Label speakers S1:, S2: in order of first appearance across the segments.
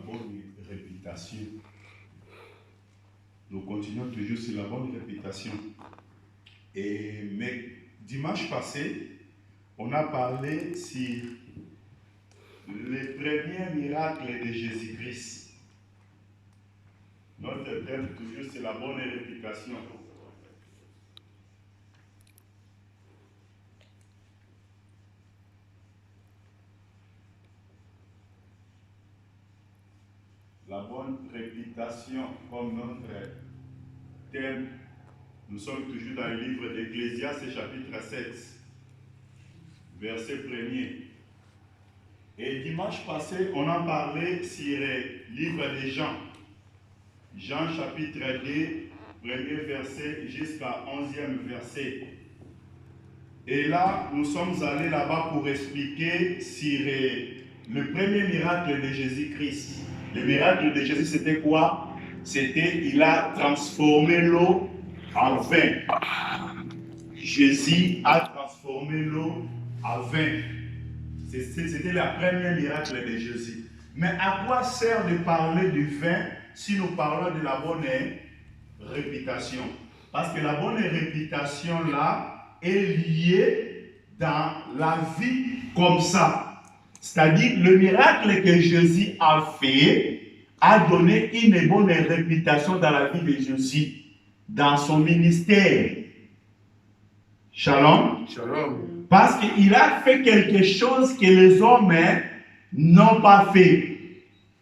S1: bonne réputation. Nous continuons toujours sur la bonne réputation. Mais dimanche passé, on a parlé sur les premiers miracles de Jésus-Christ. Notre thème toujours c'est la bonne réputation. La bonne réputation comme notre thème. Nous sommes toujours dans le livre d'Ecclésiaste, chapitre 7, verset 1er. Et dimanche passé, on a parlé sur le livre de Jean. Jean chapitre 2, premier verset jusqu'à 11e verset. Et là, nous sommes allés là-bas pour expliquer sur le premier miracle de Jésus-Christ. Le miracle de Jésus, c'était quoi? C'était, il a transformé l'eau en vin. Jésus a transformé l'eau en vin. C'était le premier miracle de Jésus. Mais à quoi sert de parler du vin si nous parlons de la bonne réputation? Parce que la bonne réputation là est liée dans la vie comme ça. C'est-à-dire le miracle que Jésus a fait a donné une bonne réputation dans la vie de Jésus, dans son ministère. Shalom.
S2: Shalom.
S1: Parce qu'il a fait quelque chose que les hommes n'ont pas fait.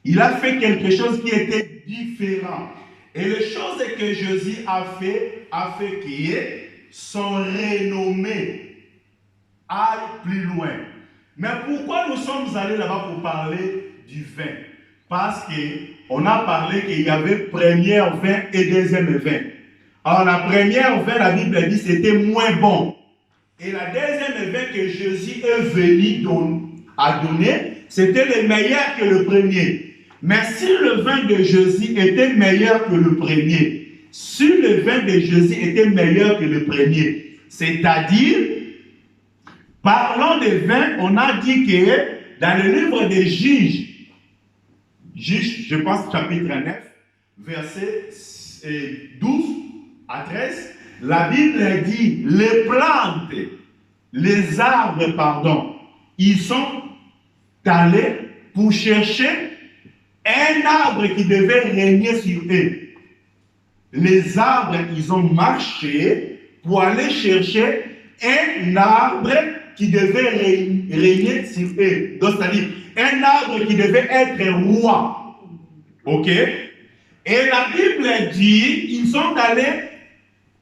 S1: Il a fait quelque chose qui était différent. Et les choses que Jésus a fait que son renommée aille plus loin. Mais pourquoi nous sommes allés là-bas pour parler du vin? Parce qu'on a parlé qu'il y avait première vin et deuxième vin. Alors la première vin, la Bible dit, c'était moins bon. Et la deuxième vin que Jésus est venu à donner, c'était le meilleur que le premier. Mais si le vin de Jésus était meilleur que le premier, si le vin de Jésus était meilleur que le premier, c'est-à-dire, parlant de vin, on a dit que dans le livre des Juges, je pense chapitre 9, verset 12 à 13, la Bible dit, les plantes, les arbres, ils sont allés pour chercher un arbre qui devait régner sur eux. Les arbres, ils ont marché pour aller chercher un arbre qui devait régner sur eux. Donc, c'est-à-dire, un arbre qui devait être roi. Ok? Et la Bible dit, ils sont allés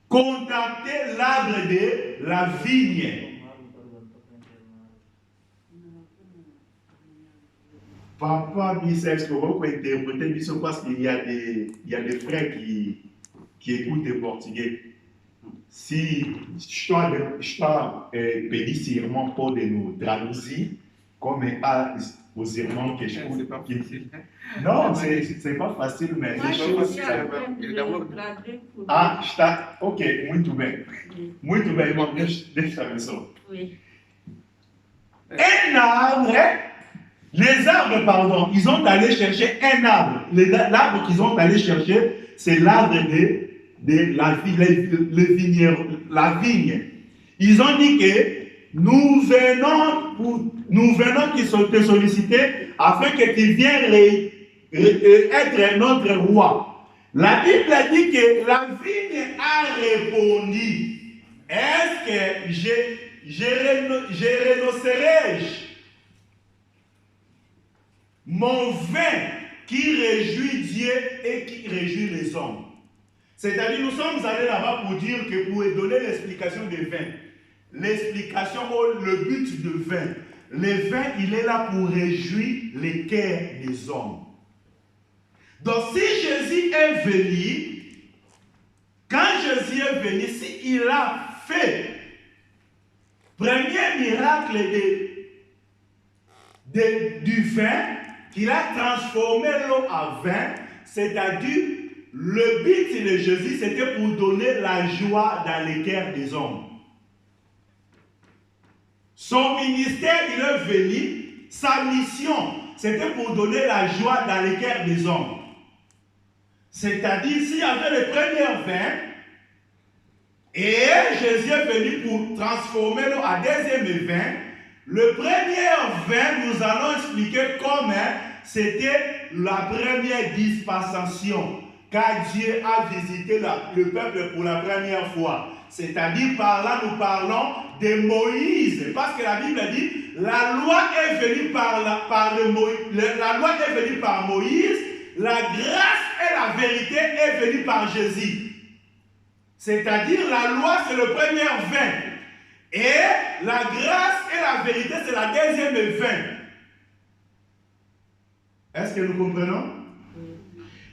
S1: contacter l'arbre de la vigne. Papa, est-ce que vous pouvez interpréter parce qu'il y a des frères qui écoutent le portugais. Si je peux sûrement pour de nous traduire comme aux irmãos que
S2: C'est pas facile.
S1: Non, c'est pas facile, mais
S3: Moi,
S1: les choses. Está. Ok, muito bem. Muito bem, irmão, deixa eu ver.
S3: Oui.
S1: Un arbre, les arbres, ils ont allé chercher un arbre. L'arbre qu'ils ont allé chercher, c'est l'arbre de la vigne. Ils ont dit que nous venons te solliciter afin que tu viennes être notre roi. La Bible dit que la vigne a répondu, est-ce que je renoncerai-je mon vin qui réjouit Dieu et qui réjouit les hommes? C'est-à-dire, nous sommes allés là-bas pour dire que pour donner l'explication des vins, l'explication ou le but de vin, le vin, il est là pour réjouir les cœurs des hommes. Donc, si Jésus est venu, quand Jésus est venu, s'il a fait premier miracle du vin, qu'il a transformé l'eau en vin, c'est-à-dire le but de Jésus, c'était pour donner la joie dans les cœurs des hommes. Son ministère, il est venu, sa mission, c'était pour donner la joie dans les cœurs des hommes. C'est-à-dire, s'il y avait le premier vin, et Jésus est venu pour transformer l'eau en deuxième vin, le premier vin, nous allons expliquer comment c'était la première dispensation, car Dieu a visité le peuple pour la première fois. C'est-à-dire, par là, nous parlons de Moïse, parce que la Bible dit, la loi est venue par Moïse, la grâce et la vérité est venue par Jésus. C'est-à-dire, la loi, c'est le premier vin. Et la grâce et la vérité, c'est la deuxième vin. Est-ce que nous comprenons?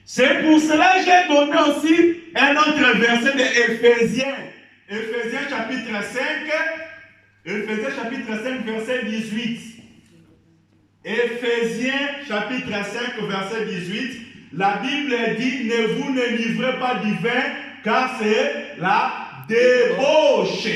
S1: C'est pour cela que j'ai donné aussi un autre verset de Éphésiens. Éphésiens chapitre 5. Éphésiens chapitre 5, verset 18. Éphésiens chapitre 5, verset 18. La Bible dit, ne vous ne livrez pas du vin, car c'est la débauche.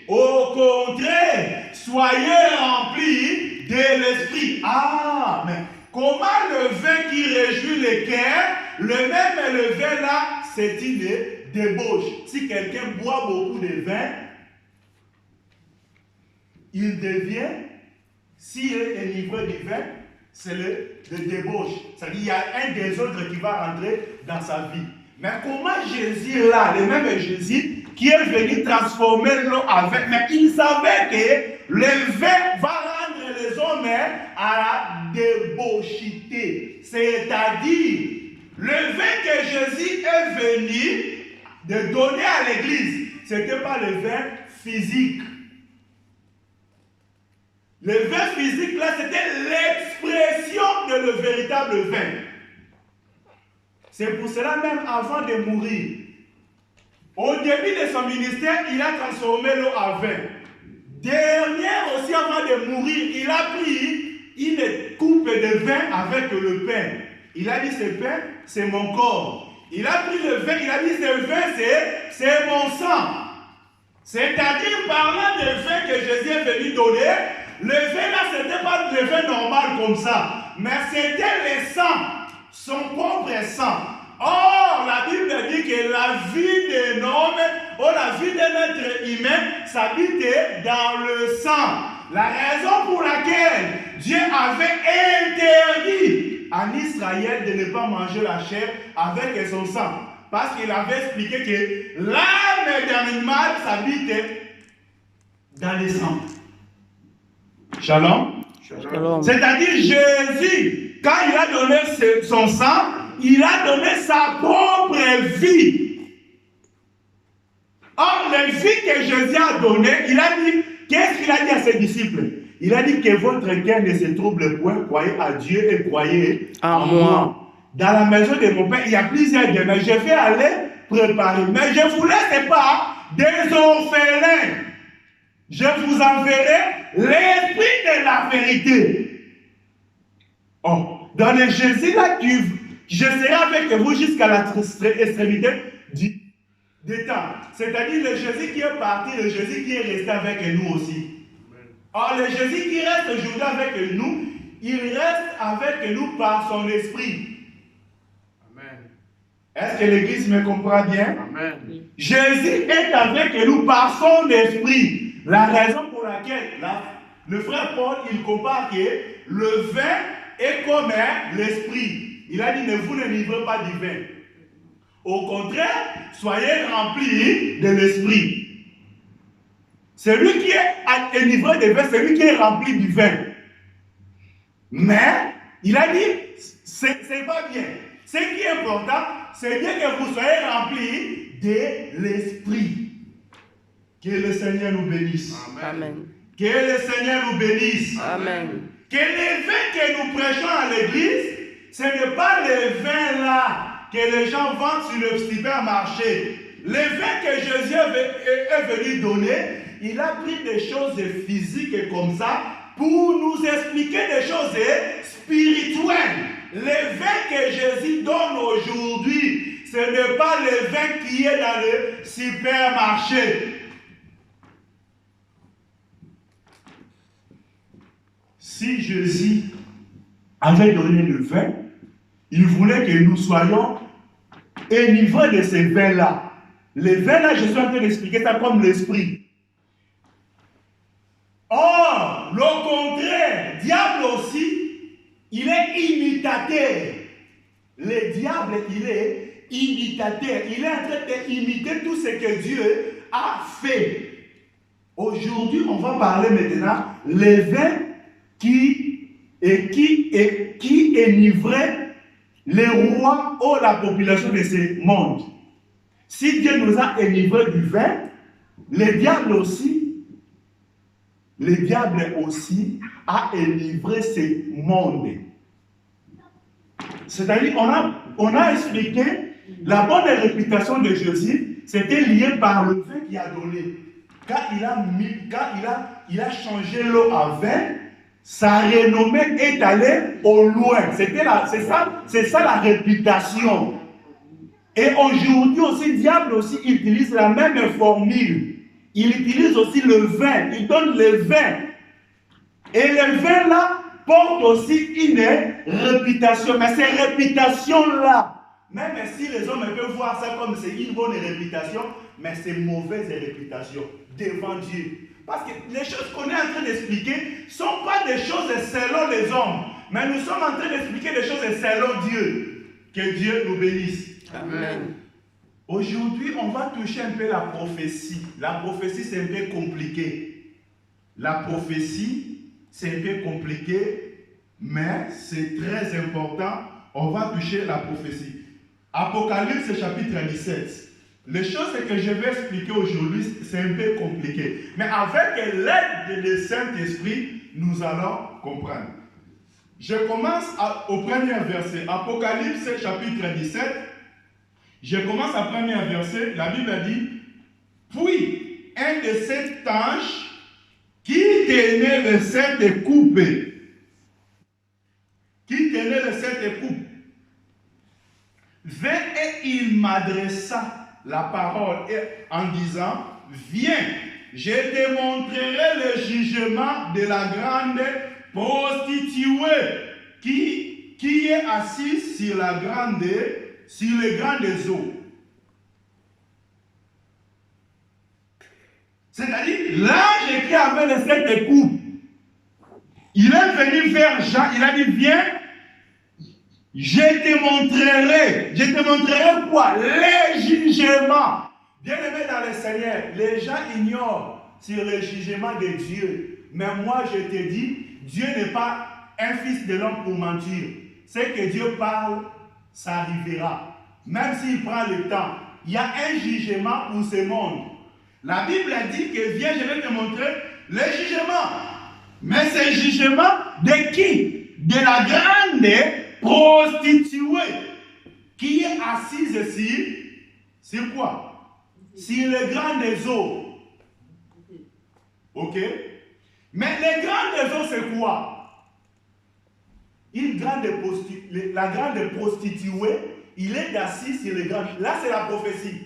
S1: Au contraire, soyez remplis de l'esprit. Ah, mais comment le vin qui réjouit les cœurs, le vin là, c'est une débauche. Si quelqu'un boit beaucoup de vin, il devient, s'il est livré du vin, c'est le débauche. C'est-à-dire qu'il y a un des autres qui va rentrer dans sa vie. Mais comment Jésus là, le même Jésus, qui est venu transformer l'eau en vin, mais il savait que le vin va rendre les hommes à la débauchité. C'est-à-dire, le vin que Jésus est venu de donner à l'église, ce n'était pas le vin physique. Le vin physique, là, c'était l'expression de le véritable vin. C'est pour cela, même avant de mourir, au début de son ministère, il a transformé l'eau en vin. Dernière aussi, avant de mourir, il a pris une coupe de vin avec le pain. Il a dit, ce pain, c'est mon corps. Il a pris le vin, il a dit, ce vin, c'est mon sang. C'est-à-dire, parlant de vin que Jésus est venu donner, le vin là, ce n'était pas le vin normal comme ça, mais c'était le sang, son propre sang. Or, la Bible dit que la vie d'un homme, ou la vie d'un être humain, s'habite dans le sang. La raison pour laquelle Dieu avait interdit en Israël de ne pas manger la chair avec son sang. Parce qu'il avait expliqué que l'âme d'un animal s'habite dans le sang. Shalom. Shalom. C'est-à-dire Jésus, quand il a donné son sang, il a donné sa propre vie. Or, la vie que Jésus a donnée, il a dit, qu'est-ce qu'il a dit à ses disciples? Il a dit que votre cœur ne se trouble point, croyez à Dieu et croyez en moi. Dans la maison de mon père, il y a plusieurs demeures. Je vais aller préparer. Mais je ne vous laisse pas des orphelins. Je vous enverrai l'esprit de la vérité. Oh, dans le Jésus là, je serai avec vous jusqu'à l'extrémité du temps. C'est-à-dire le Jésus qui est parti, le Jésus qui est resté avec nous aussi. Or, le Jésus qui reste aujourd'hui avec nous, il reste avec nous par son esprit. Amen. Est-ce que l'Église me comprend bien? Amen. Jésus est avec nous par son esprit. La raison pour laquelle le frère Paul, il compare que le vin est comme l'esprit. Il a dit, ne vous ne livrez pas du vin. Au contraire, soyez remplis de l'esprit. Celui qui est livré de vin, c'est lui qui est rempli du vin. Mais, il a dit, c'est pas bien. Ce qui est important, c'est bien que vous soyez remplis de l'esprit. Que le Seigneur nous bénisse. Amen. Que le Seigneur nous bénisse. Amen. Que les vins que nous prêchons à l'église, ce n'est pas les vins là que les gens vendent sur le supermarché. Les vins que Jésus est venu donner, il a pris des choses physiques comme ça pour nous expliquer des choses spirituelles. Les vins que Jésus donne aujourd'hui, ce n'est pas le vin qui est dans le supermarché. Si Jésus avait donné le vin, il voulait que nous soyons enivrés de ces vins-là. Les vins-là, je suis en train d'expliquer ça comme l'esprit. Or, le contraire, diable aussi, il est imitateur. Le diable, il est imitateur. Il est en train d'imiter tout ce que Dieu a fait. Aujourd'hui, on va parler maintenant les vins qui enivrait les rois ou la population de ce monde. Si Dieu nous a enivrés du vin, le diable aussi a enivré ce monde. C'est-à-dire, on a expliqué la bonne réputation de Jésus, c'était lié par le vin qu'il a donné. Quand il a changé l'eau en vin, sa renommée est allée au loin. C'est ça la réputation. Et aujourd'hui aussi, le diable aussi utilise la même formule. Il utilise aussi le vin. Il donne le vin. Et le vin là porte aussi une réputation. Mais ces réputations-là, même si les hommes peuvent voir ça comme c'est une bonne réputation, mais c'est une mauvaise réputation devant Dieu. Parce que les choses qu'on est en train d'expliquer ne sont pas des choses selon les hommes, mais nous sommes en train d'expliquer des choses selon Dieu. Que Dieu nous bénisse. Amen. Aujourd'hui, on va toucher un peu la prophétie. La prophétie, c'est un peu compliqué. La prophétie, c'est un peu compliqué, mais c'est très important. On va toucher la prophétie. Apocalypse chapitre 17. Les choses que je vais expliquer aujourd'hui, c'est un peu compliqué. Mais avec l'aide du Saint-Esprit, nous allons comprendre. Je commence au premier verset. Apocalypse chapitre 17. Je commence au premier verset. La Bible a dit, puis un de ces anges qui tenait le sept coupes, vint et il m'adressa la parole en disant, viens, je te montrerai le jugement de la grande prostituée qui est assise sur les grandes eaux. C'est-à-dire, l'ange qui avait les sept coupes, il est venu vers Jean, il a dit, viens, je te montrerai quoi? Les jugements. Bien-aimés dans le Seigneur, les gens ignorent sur le jugement de Dieu. Mais moi, je te dis, Dieu n'est pas un fils de l'homme pour mentir. Ce que Dieu parle, ça arrivera. Même s'il prend le temps, il y a un jugement pour ce monde. La Bible a dit que viens, je vais te montrer le jugement. Mais c'est le jugement de qui? De la grande prostituée qui est assise sur quoi? Sur les grandes eaux. Ok? Mais les grandes eaux, c'est quoi? La grande prostituée, il est assis sur les grandes. Là, c'est la prophétie.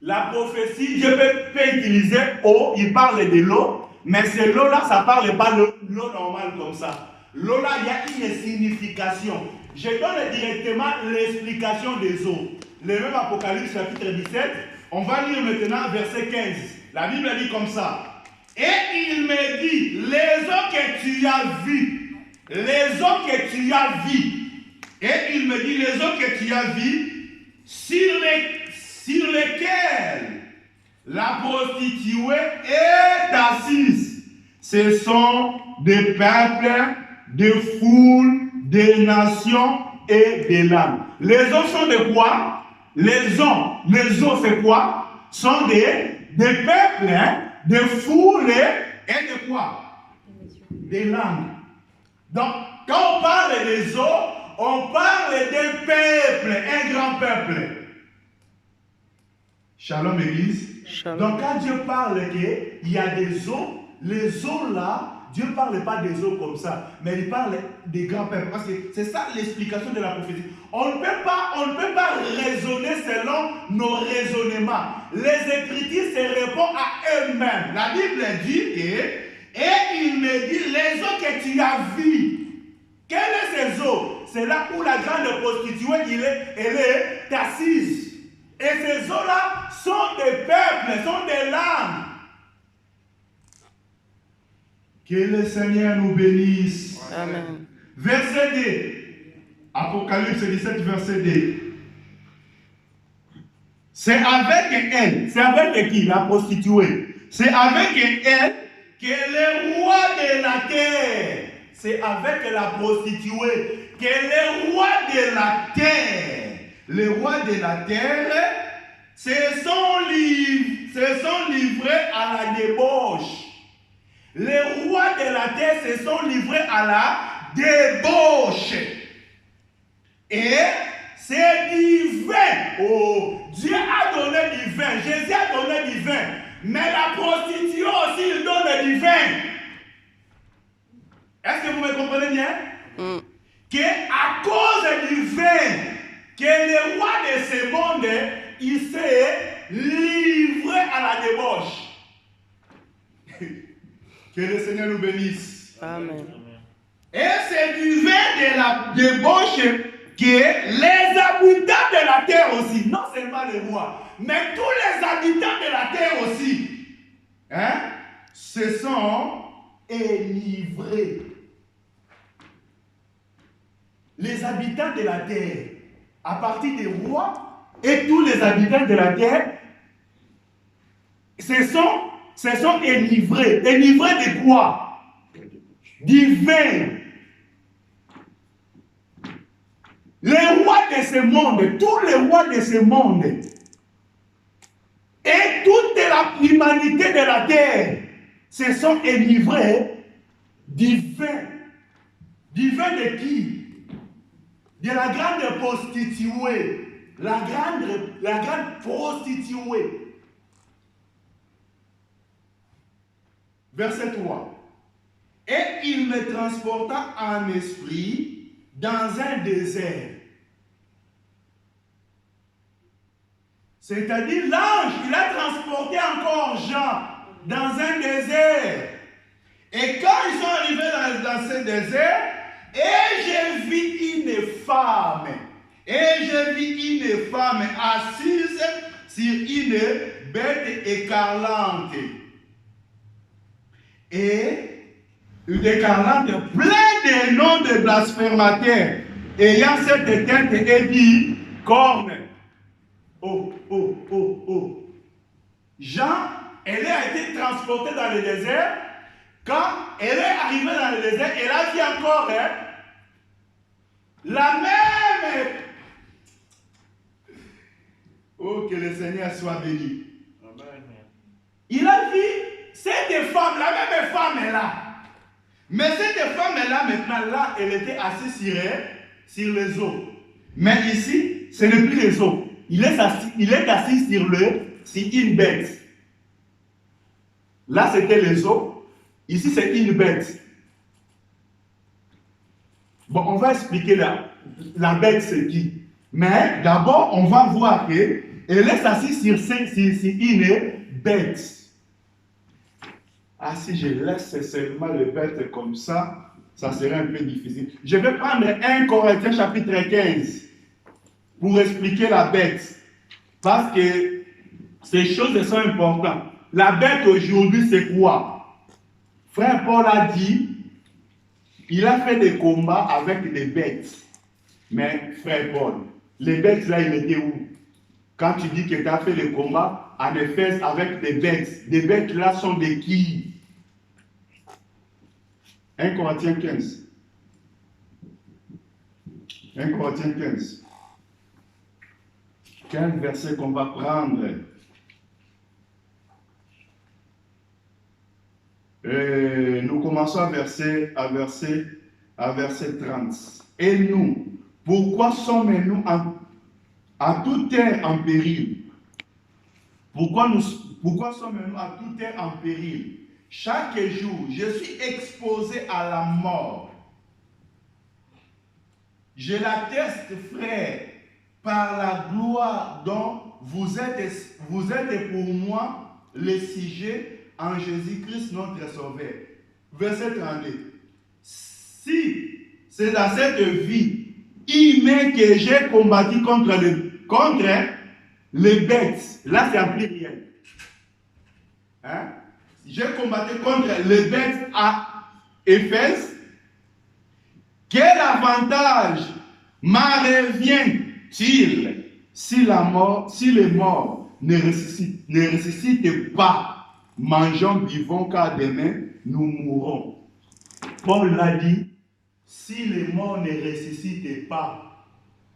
S1: La prophétie, Dieu peut utiliser eau, il parle de l'eau, mais c'est l'eau-là, ça ne parle pas de l'eau normale comme ça. L'eau-là, il y a une signification. Je donne directement l'explication des eaux. Le même Apocalypse chapitre 17, on va lire maintenant verset 15. La Bible dit comme ça. Et il me dit, les eaux que tu as vues, les eaux que tu as vues, et il me dit, les eaux que tu as vues, sur lesquelles la prostituée est assise, ce sont des peuples, des foules, des nations et des langues. Les eaux sont de quoi? Les eaux c'est quoi? Sont des peuples, hein, des foules et de quoi? Des langues. Donc, quand on parle des eaux, on parle d'un peuple, un grand peuple. Shalom Église. Shalom. Donc quand Dieu parle qu'il y a des eaux, les eaux là, Dieu ne parle pas des eaux comme ça, mais il parle des grands peuples. Parce que c'est ça l'explication de la prophétie. On ne peut pas raisonner selon nos raisonnements. Les Écritures se répondent à eux-mêmes. La Bible dit et il me dit, les eaux que tu as vues, Quels sont ces eaux? C'est là où la grande prostituée, elle est assise. Et ces eaux-là sont des peuples, sont des langues. Que le Seigneur nous bénisse.
S2: Amen.
S1: Verset 2. Apocalypse 17, verset 2. C'est avec elle. C'est avec qui? La prostituée. C'est avec elle que le roi de la terre. C'est avec la prostituée que le roi de la terre. Le roi de la terre se sont livrés à la débauche. Les rois de la terre se sont livrés à la débauche. Et c'est du vin. Oh, Dieu a donné du vin. Jésus a donné du vin. Mais la prostituée aussi, il donne du vin. Est-ce que vous me comprenez bien? Que à cause du vin, que le roi de ce monde, il s'est livré à la débauche. Que le Seigneur nous bénisse.
S2: Amen.
S1: Et c'est du vin de la débauche que les habitants de la terre aussi, non seulement les rois, mais tous les habitants de la terre aussi, se sont enivrés. Les habitants de la terre, à partir des rois et tous les habitants de la terre, se sont enivrés. Enivrés de quoi? Du vin. Les rois de ce monde, tous les rois de ce monde, et toute l'humanité de la terre se sont enivrés du vin. Du vin de qui? De la grande prostituée. La grande prostituée. Verset 3. Et il me transporta en esprit dans un désert. C'est-à-dire l'ange, il a transporté encore Jean dans un désert. Et quand ils sont arrivés dans ce désert, et je vis une femme. Et je vis une femme assise sur une bête écarlate. Et une écarlate plein de noms de blasphémateurs, ayant cette tête et dit corne. Oh, oh, oh, oh. Jean, elle a été transportée dans le désert. Quand elle est arrivée dans le désert, elle a vu encore la même. Oh, que le Seigneur soit béni. Amen. Il a vu cette femme, la même femme est là. Mais cette femme est là maintenant, là, elle était assise sur les eaux. Mais ici, ce n'est plus les eaux. Il est assis sur une bête. Là, c'était les eaux. Ici, c'est une bête. Bon, on va expliquer la bête, c'est qui. Mais d'abord, on va voir qu'elle est assise sur une bête. Ah, si je laisse seulement les bêtes comme ça, ça serait un peu difficile. Je vais prendre 1 Corinthiens chapitre 15 pour expliquer la bête. Parce que ces choses sont importantes. La bête aujourd'hui, c'est quoi? Frère Paul a dit, il a fait des combats avec des bêtes. Mais frère Paul, les bêtes là, il était où? Quand tu dis que tu as fait des combats en Éphèse avec des bêtes là sont des qui? 1 Corinthiens 15. 1 Corinthiens 15. Quel verset qu'on va prendre? Nous commençons à verset 30. Et nous, pourquoi sommes-nous à tout temps en péril? Pourquoi sommes-nous à tout temps en péril? Chaque jour, je suis exposé à la mort. Je l'atteste, frère, par la gloire dont vous êtes pour moi le sujet en Jésus-Christ notre Sauveur. Verset 32. Si c'est dans cette vie humaine que j'ai combattu contre les bêtes. Là, c'est en pluriel. Hein? J'ai combattu contre les bêtes à Éphèse. Quel avantage m'en revient-il si les morts ne ressuscitent pas, mangeons, vivons, car demain nous mourrons. Paul l'a dit, si les morts ne ressuscitent pas,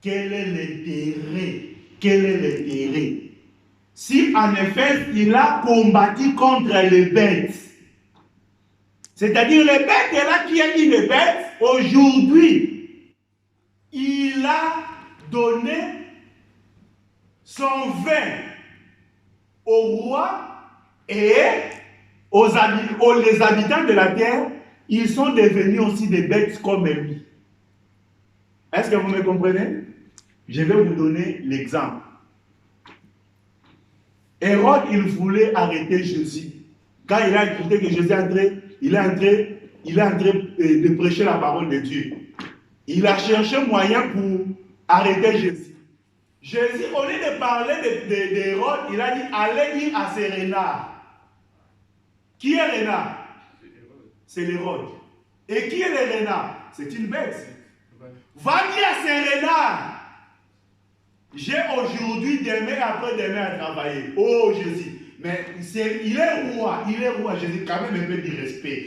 S1: quel est l'intérêt? Quel est l'intérêt? Si en effet il a combattu contre les bêtes, c'est-à-dire les bêtes, et là qui a dit les bêtes, aujourd'hui, il a donné son vin au roi et les habitants de la terre, ils sont devenus aussi des bêtes comme lui. Est-ce que vous me comprenez? Je vais vous donner l'exemple. Hérode, il voulait arrêter Jésus. Quand il a écouté que Jésus est entré, il est en train de prêcher la parole de Dieu. Il a cherché un moyen pour arrêter Jésus. Jésus, au lieu de parler d'Hérode, il a dit, allez dire à ces renards. Qui est renard? C'est l'Hérode. Et qui est le renard? C'est une bête. Va dire à ces renards, j'ai aujourd'hui, demain, après-demain à travailler. Oh Jésus. Mais il est roi, Jésus, quand même un peu de respect,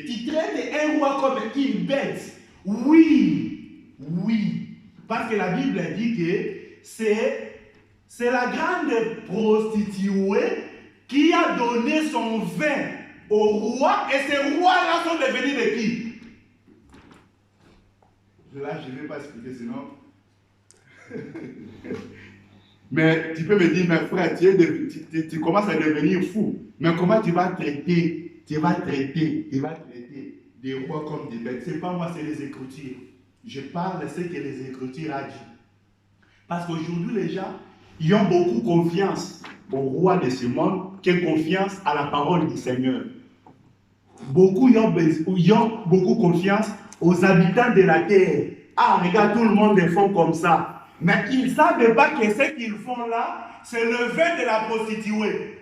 S1: Tu traites un roi comme une bête. Oui, parce que la Bible dit que c'est la grande prostituée qui a donné son vin au roi, et ces rois-là sont devenus de qui? Là, je ne vais pas expliquer, sinon... Mais tu peux me dire, mais frère, tu commences à devenir fou. Mais comment tu vas traiter des rois comme des bêtes? Ce n'est pas moi, c'est les Écritures. Je parle de ce que les Écritures ont dit. Parce qu'aujourd'hui, les gens, ils ont beaucoup confiance au roi de ce monde, qui ont confiance à la parole du Seigneur. Beaucoup ils ont beaucoup confiance aux habitants de la terre. Ah, regarde, tout le monde les font comme ça. Mais ils ne savent pas que ce qu'ils font là, c'est le vin de la prostituée.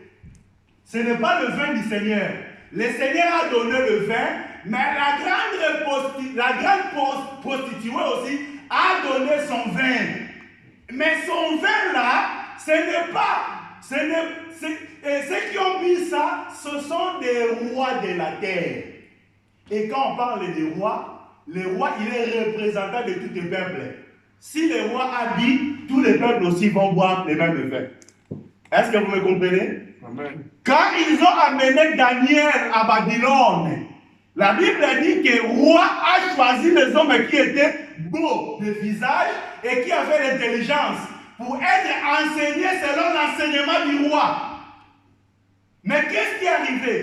S1: Ce n'est pas le vin du Seigneur. Le Seigneur a donné le vin, mais la grande prostituée aussi a donné son vin. Mais son vin là, ce n'est pas... ceux qui ont bu ça, ce sont des rois de la terre. Et quand on parle des rois, le roi, il est représentant de tout le peuple. Si le roi a dit, tous les peuples aussi vont boire les mêmes vins. Est-ce que vous me comprenez? Amen. Quand ils ont amené Daniel à Babylone, la Bible dit que le roi a choisi les hommes qui étaient beaux de visage et qui avaient l'intelligence pour être enseignés selon l'enseignement du roi. Mais qu'est-ce qui est arrivé?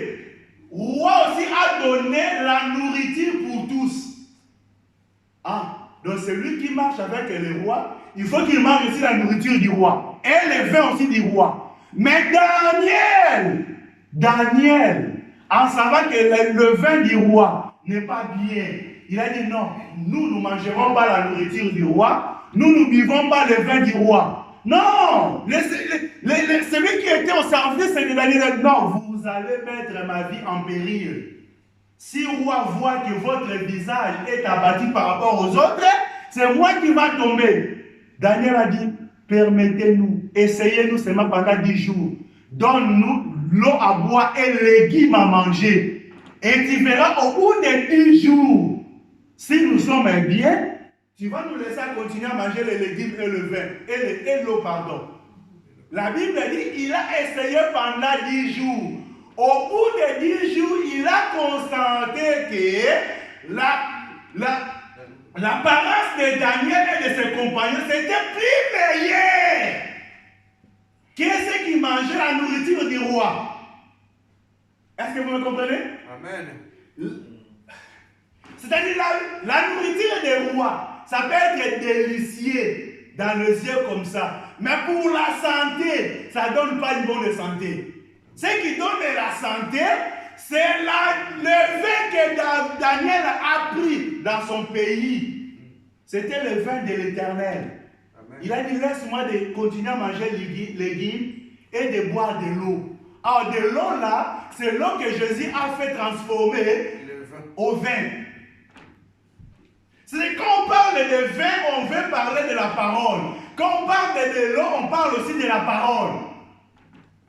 S1: Le roi aussi a donné la nourriture pour tous. Ah. Donc celui qui marche avec le roi, il faut qu'il mange aussi la nourriture du roi. Et le vin aussi du roi. Mais Daniel, en savant que le vin du roi n'est pas bien, il a dit non, nous ne mangerons pas la nourriture du roi, nous ne buvons pas le vin du roi. Non, celui qui était au service de Daniel, non, vous allez mettre ma vie en péril. Si le roi voit que votre visage est abattu par rapport aux autres, c'est moi qui va tomber. Daniel a dit, permettez-nous, essayez-nous seulement pendant 10 jours. Donne-nous l'eau à boire et les légumes à manger. Et tu verras au bout de 10 jours, si nous sommes bien, tu vas nous laisser continuer à manger les légumes et le vin, et l'eau, pardon. La Bible dit, il a essayé pendant 10 jours. Au bout de 10 jours, il a constaté que l'apparence de Daniel et de ses compagnons, c'était plus meilleur que ceux qui mangeaient la nourriture du roi. Est-ce que vous me comprenez? Amen. C'est-à-dire la nourriture des rois, ça peut être délicieux dans les yeux comme ça. Mais pour la santé, ça ne donne pas une bonne santé. Ce qui donne la santé, C'est le vin que Daniel a pris dans son pays. C'était le vin de l'Éternel. Il a dit, laisse-moi de continuer à manger légumes et de boire de l'eau. Alors de l'eau là, c'est l'eau que Jésus a fait transformer au vin. C'est quand on parle de vin, on veut parler de la parole. Quand on parle de l'eau, on parle aussi de la parole.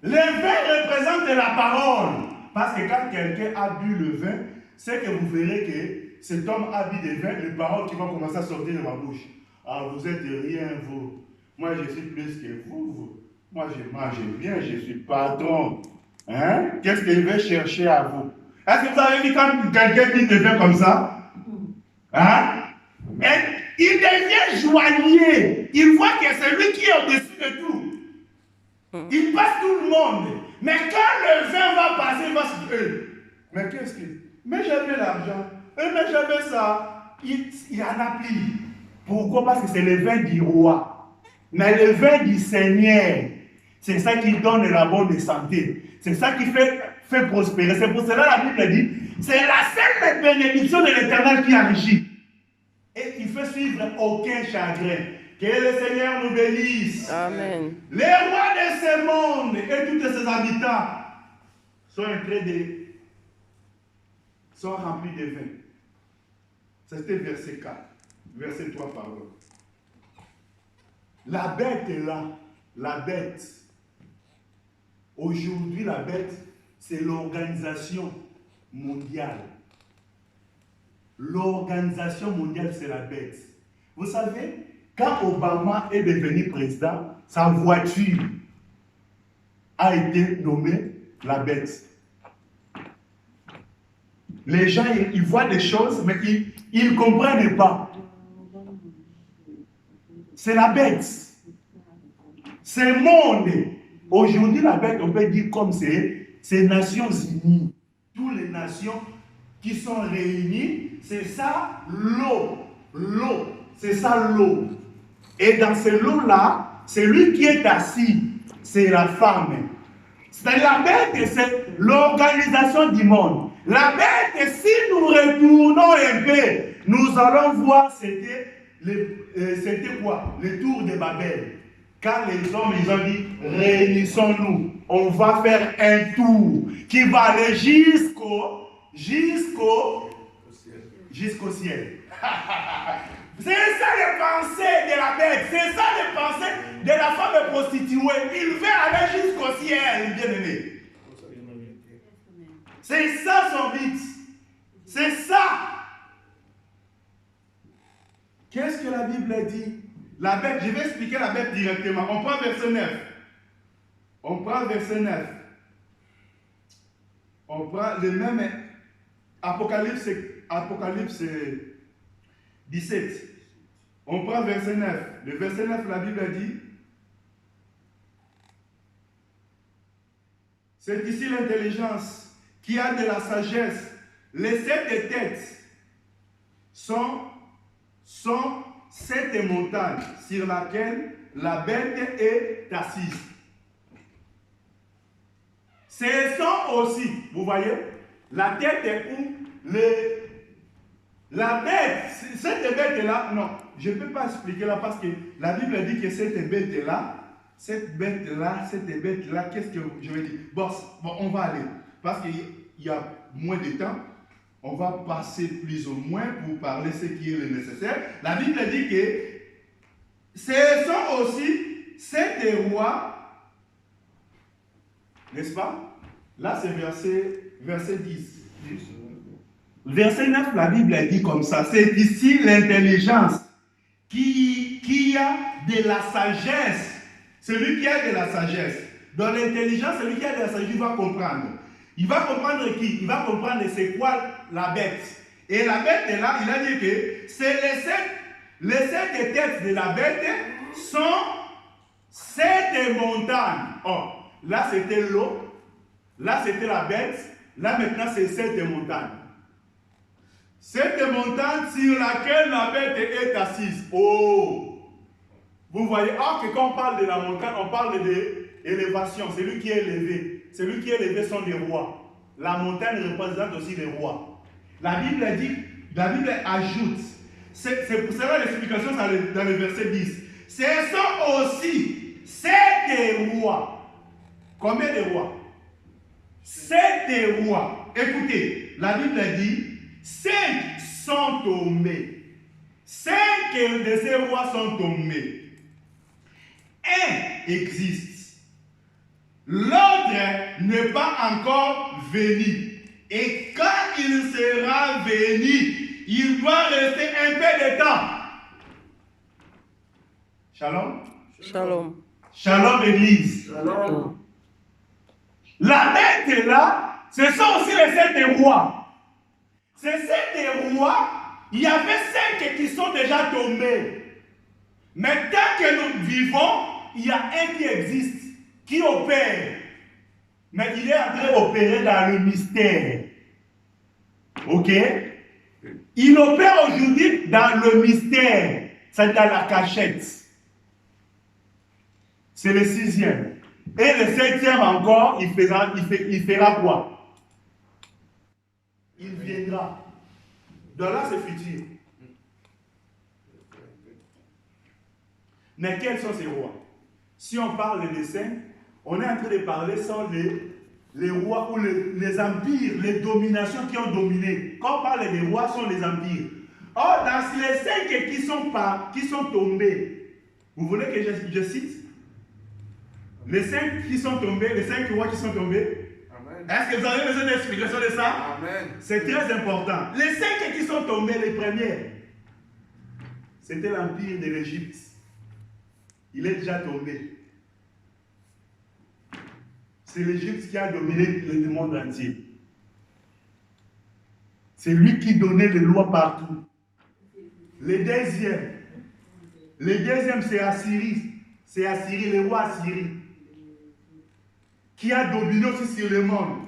S1: Le vin représente la parole. Parce que quand quelqu'un a bu le vin, c'est que vous verrez que cet homme a bu du vin, les paroles qui vont commencer à sortir de ma bouche. Ah, vous êtes rien, vous. Moi, je suis plus que vous. Moi, je mange bien, je suis patron. Hein? Qu'est-ce qu'il veut chercher à vous? Est-ce que vous avez vu quand quelqu'un dit du vin comme ça? Hein? Et il devient joaillier. Il voit que c'est lui qui est au-dessus de tout. Il passe tout le monde. Mais quand le vin va passer, il va se dire, mais qu'est-ce que... Mais j'avais l'argent. Mais j'avais ça. Il en a pris. Pourquoi? Parce que c'est le vin du roi. Mais le vin du Seigneur, c'est ça qui donne la bonne santé. C'est ça qui fait prospérer. C'est pour cela que la Bible dit, c'est la seule bénédiction de l'Éternel qui enrichit. Et il fait suivre aucun chagrin. Que le Seigneur nous bénisse.
S2: Amen.
S1: Les rois de ce monde et tous ses habitants sont sont remplis de vin. C'était verset 4. Verset 3, pardon. La bête est là. La bête. Aujourd'hui, la bête, c'est l'organisation mondiale. L'organisation mondiale, c'est la bête. Vous savez, quand Obama est devenu président, sa voiture a été nommée la bête. Les gens, ils voient des choses, mais ils ne comprennent pas. C'est la bête. C'est le monde. Aujourd'hui, la bête, on peut dire comme c'est Nations Unies. Toutes les nations qui sont réunies, c'est ça l'eau. L'eau. C'est ça l'eau. Et dans ce lot-là, celui qui est assis, c'est la femme. C'est la bête, c'est l'organisation du monde. La bête, si nous retournons un peu, nous allons voir, c'était quoi? Le tour de Babel. Quand les hommes, ils ont dit, réunissons-nous, on va faire un tour qui va aller jusqu'au ciel. C'est ça les pensées de la bête, c'est ça les pensées de la femme prostituée. Il veut aller jusqu'au ciel, bien-aimé. C'est ça son but. C'est ça. Qu'est-ce que la Bible dit? La bête, je vais expliquer la bête directement. On prend verset 9. On prend verset 9. On prend le même Apocalypse 17. On prend verset 9. Le verset 9, la Bible dit, c'est ici l'intelligence qui a de la sagesse. Les 7 têtes sont 7 montagnes sur laquelle la bête est assise. Ce sont aussi, vous voyez, la tête est où? La bête, cette bête-là, non, je ne peux pas expliquer là parce que la Bible dit que cette bête-là, qu'est-ce que je veux dire? Bon, on va aller, parce qu'il y a moins de temps, on va passer plus ou moins pour parler ce qui est le nécessaire. La Bible dit que ce sont aussi 7 rois, n'est-ce pas? Là, c'est verset 10. Verset 9, la Bible dit comme ça. C'est ici l'intelligence qui a de la sagesse. Celui qui a de la sagesse. Dans l'intelligence, celui qui a de la sagesse, il va comprendre. Il va comprendre qui? Il va comprendre c'est quoi la bête. Et la bête est là, il a dit que c'est les 7 têtes de la bête sont 7 montagnes. Oh, là c'était l'eau, là c'était la bête, là maintenant c'est 7 montagnes. 7 montagnes sur laquelle la bête est assise. Oh! Vous voyez, que quand on parle de la montagne, on parle d'élévation. Celui qui est élevé. Celui qui est élevé sont des rois. la montagne représente aussi les rois. La Bible ajoute, c'est pour cela l'explication dans le verset 10. Ce sont aussi 7 rois. Combien de rois? 7 rois. Écoutez, la Bible dit 5 sont tombés. 5 de ces rois sont tombés. Un existe. L'autre n'est pas encore venu. Et quand il sera venu, il doit rester un peu de temps. Shalom.
S2: Shalom.
S1: Shalom, Église.
S2: Shalom.
S1: La bête est là. Ce sont aussi les 7 rois. Ces 7 rois, il y avait 5 qui sont déjà tombés. Mais tant que nous vivons, il y a un qui existe, qui opère. Mais il est en train d'opérer dans le mystère. Ok? Il opère aujourd'hui dans le mystère. C'est dans la cachette. C'est le 6e. Et le 7e encore, il fera quoi? Il viendra. De là, c'est futur. Mais quels sont ces rois? Si on parle des saints, on est en train de parler sur les rois ou les empires, les dominations qui ont dominé. Quand on parle des rois, ce sont les empires. Or, dans les 5 qui sont tombés, vous voulez que je cite? Les 5 qui sont tombés, les 5 rois qui sont tombés. Est-ce que vous avez besoin d'explication de ça? C'est très important. Les 5 qui sont tombés, les premiers, c'était l'empire de l'Égypte. Il est déjà tombé. C'est l'Égypte qui a dominé le monde entier. C'est lui qui donnait les lois partout. Le deuxième, c'est Assyrie. C'est Assyrie, le roi Assyrie, qui a dominé aussi sur le monde.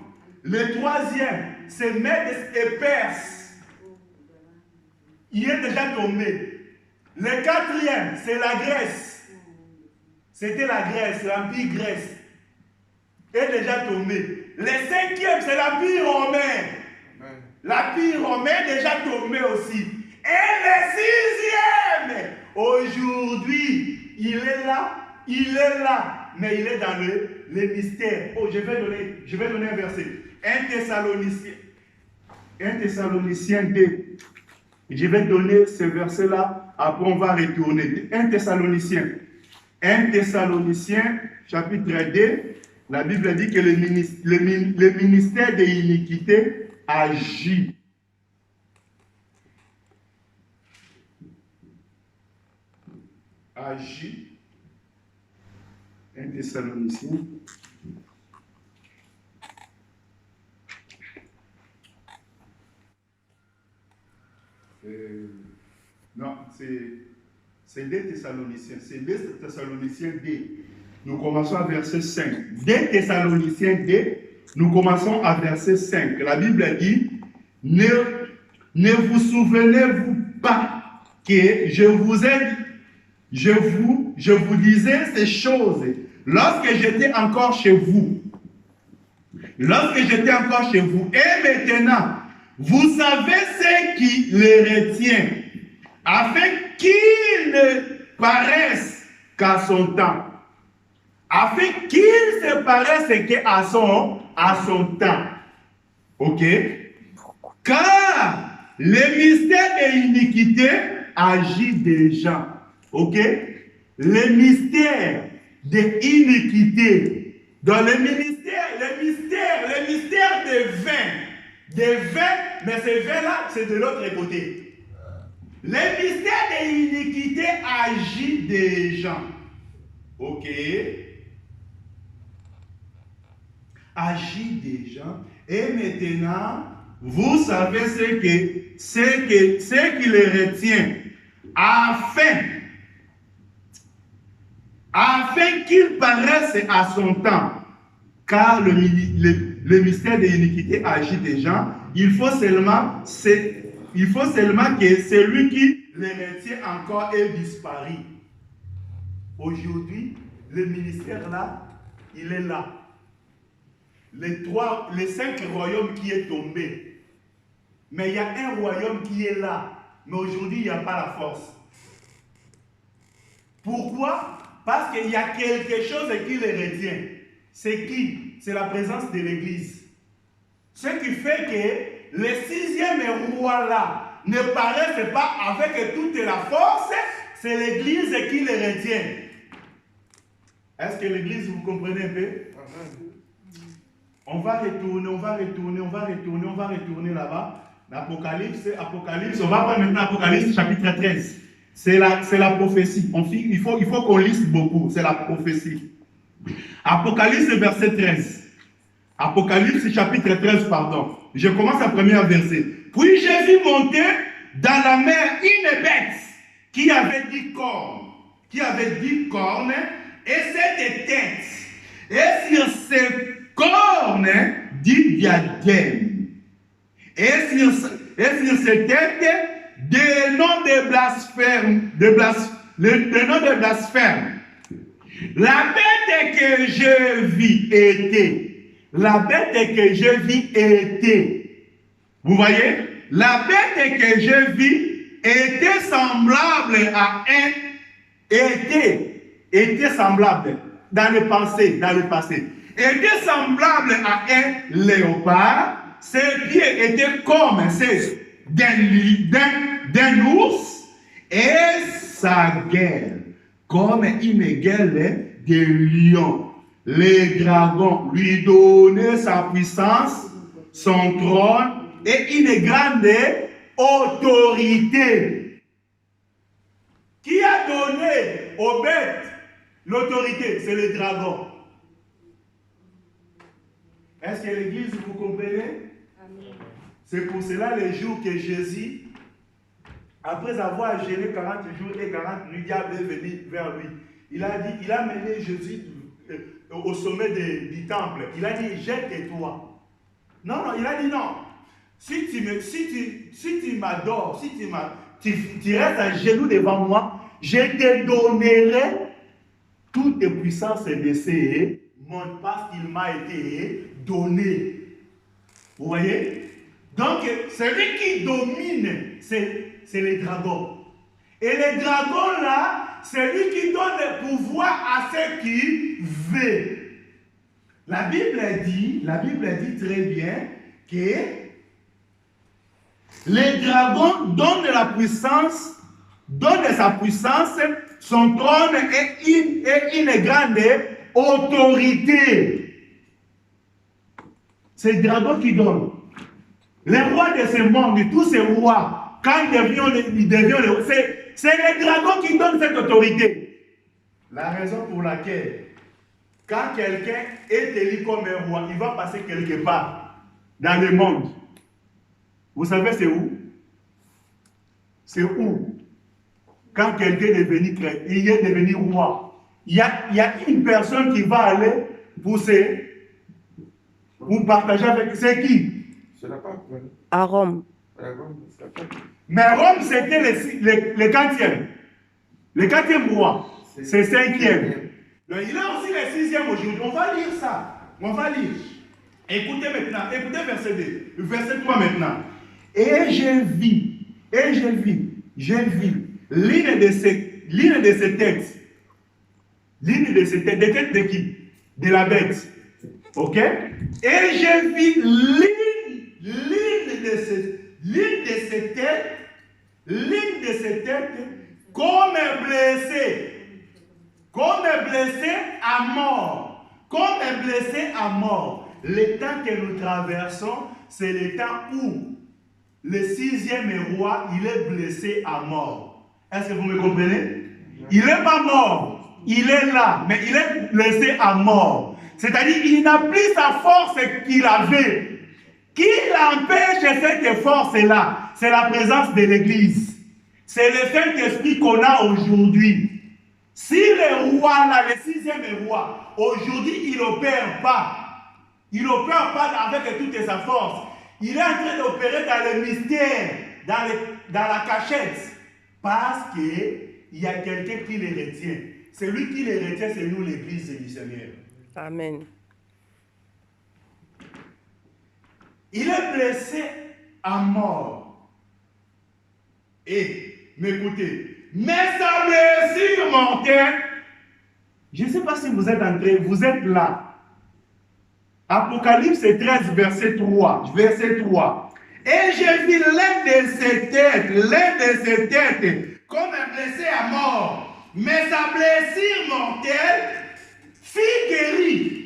S1: Le troisième, c'est Mèdes et Perse. Il est déjà tombé. Le quatrième, c'est la Grèce. C'était la Grèce, l'empire Grèce. Est déjà tombé. Le 5e, c'est l'empire romain. L'empire romain est déjà tombé aussi. Et le 6e, aujourd'hui, il est là, mais il est dans le mystère. Oh, je vais donner un verset. 1 Thessaloniciens 2. Je vais donner ce verset-là, après on va retourner. 1 Thessaloniciens, chapitre 2, la Bible dit que le ministère de l'iniquité agit. Agit. 1 Thessaloniciens. Non, c'est 2 Thessaloniciens. C'est 2 Thessaloniciens 2. Nous commençons à verset 5. 2 Thessaloniciens 2, nous commençons à verset 5. La Bible dit, ne vous souvenez-vous pas que je vous disais ces choses lorsque j'étais encore chez vous. Et maintenant, vous savez ce qui les retient, afin qu'ils ne paraissent qu'à son temps. Afin qu'ils se paraissent qu'à son temps. Ok? Car le mystère de l'iniquité agit déjà. Ok? Le mystère de l'iniquité. Dans le mystère des vins, mais ces vins-là, c'est de l'autre côté. Le mystère de l'iniquité agit déjà. Ok? Agit déjà. Et maintenant, vous savez ce qui les retient. Afin qu'ils paraissent à son temps. Car le mystère de l'iniquité agit déjà. Il faut seulement que celui qui les retient encore ait disparu. Aujourd'hui, le ministère là, il est là. les 5 royaumes qui est tombé. Mais il y a un royaume qui est là. Mais aujourd'hui, il n'y a pas la force. Pourquoi? Parce qu'il y a quelque chose qui les retient. C'est qui? C'est la présence de l'Église. Ce qui fait que le 6e roi là ne paraissent pas avec toute la force. C'est l'Église qui les retient. Est-ce que l'Église, vous comprenez un peu? On va retourner là-bas. L'Apocalypse, on va prendre maintenant Apocalypse chapitre 13. C'est la prophétie. Il faut qu'on lise beaucoup. C'est la prophétie. Apocalypse verset 13. Apocalypse chapitre 13, pardon. Je commence à premier verset. Puis j'ai vu monter dans la mer une bête qui avait 10 cornes. Et 7 têtes. Et sur ces cornes, 10 diadèmes. Et sur ces têtes, des noms de blasphème. Le nom de blasphème. La bête que je vis était. Vous voyez? La bête que je vis était semblable à était semblable dans le passé. Était semblable à un léopard. Ses pieds étaient comme ceux d'un ours et sa gueule comme une gueule de lion. Les dragons lui donnaient sa puissance, son trône et une grande autorité. Qui a donné aux bêtes l'autorité? C'est les dragons. Est-ce que l'Église, vous comprenez? Amen. C'est pour cela les jours que Jésus, après avoir gêné 40 jours et 40 nuits, diable est venu vers lui. Il a mené Jésus au sommet du temple. Il a dit, jette-toi. Non, il a dit non. Si tu m'adores, tu restes à genoux devant moi, je te donnerai toute puissance de ces mondes parce qu'il m'a été donné. Vous voyez? Donc, celui qui domine, c'est les dragons. Et les dragons là, c'est lui qui donne le pouvoir à ceux qui veulent. La Bible dit très bien que les dragons donnent sa puissance, son trône et une grande autorité. C'est les dragons qui donnent. Les rois de ce monde, tous ces rois, quand ils deviennent c'est les dragons qui donnent cette autorité. La raison pour laquelle, quand quelqu'un est élu comme un roi, il va passer quelque part dans le monde. Vous savez c'est où? C'est où? Quand quelqu'un est devenu roi, il y a une personne qui va aller pour partager avec. C'est qui? C'est la Pape.
S2: À Rome.
S1: Mais Rome, c'était le 4e. Le 4e roi. C'est 5e. Donc, il a aussi le 6e aujourd'hui. On va lire ça. Écoutez maintenant. Écoutez verset 2. Verset 3 maintenant. Et je vis l'une de ces têtes. Des têtes de qui? De la bête. Ok? Et je vis l'une de ces têtes comme blessée à mort. Le temps que nous traversons, c'est le temps où le 6e roi, il est blessé à mort. Est-ce que vous me comprenez? Il n'est pas mort, il est là, mais il est blessé à mort. C'est-à-dire qu'il n'a plus sa force qu'il avait. Qui empêche cette force-là? C'est la présence de l'Église. C'est le Saint-Esprit qu'on a aujourd'hui. Si le roi, là, le 6e roi, aujourd'hui, il n'opère pas avec toute sa force. Il est en train d'opérer dans le mystère, dans la cachette. Parce qu'il y a quelqu'un qui les retient. Celui qui les retient, c'est nous, l'Église du Seigneur.
S2: Amen.
S1: Il est blessé à mort. Et, m'écoutez, mais sa blessure mortelle, je ne sais pas si vous êtes entré, vous êtes là. Apocalypse 13, verset 3. Et j'ai vu l'un de ses têtes, comme un blessé à mort. Mais sa blessure mortelle fut guérie.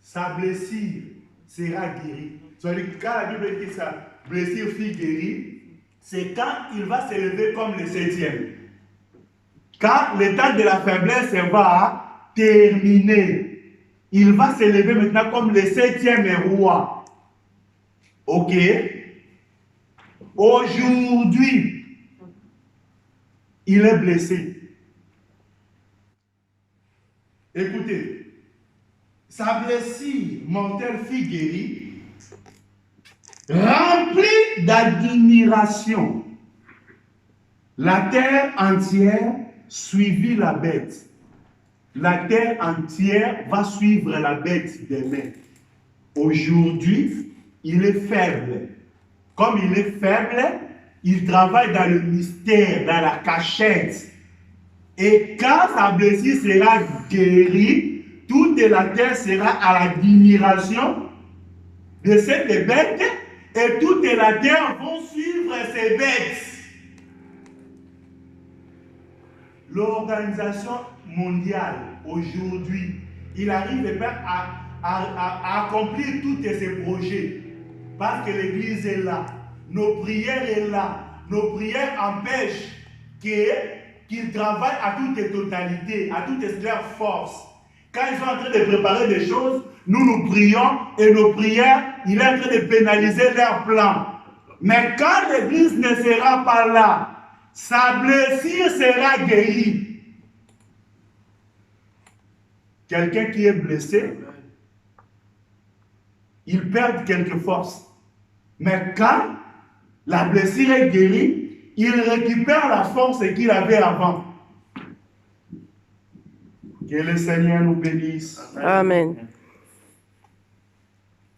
S1: Sa blessure sera guérie. Quand la Bible dit sa blessure fut guérie, c'est quand il va s'élever comme le 7e. Quand l'état de la faiblesse va terminer, il va s'élever maintenant comme le 7e roi. Ok? Aujourd'hui, il est blessé. Écoutez, sa blessure mortelle fut guérie, remplie d'admiration. La terre entière suivit la bête. La terre entière va suivre la bête demain. Aujourd'hui, il est faible. Comme il est faible, il travaille dans le mystère, dans la cachette. Et quand sa blessure sera guérie, toute la terre sera à l'admiration de cette bête et toute la terre vont suivre ces bêtes. L'organisation mondiale, aujourd'hui, il arrive à accomplir tous ses projets. Parce que l'Église est là, nos prières sont là, nos prières empêchent qu'ils travaillent à toute totalité, à toute leur force. Quand ils sont en train de préparer des choses, nous prions et nos prières, il est en train de pénaliser leur plan. Mais quand l'Église ne sera pas là, sa blessure sera guérie. Quelqu'un qui est blessé, il perd quelques forces. Mais quand la blessure est guérie, il récupère la force qu'il avait avant. Que le Seigneur nous bénisse.
S2: Amen.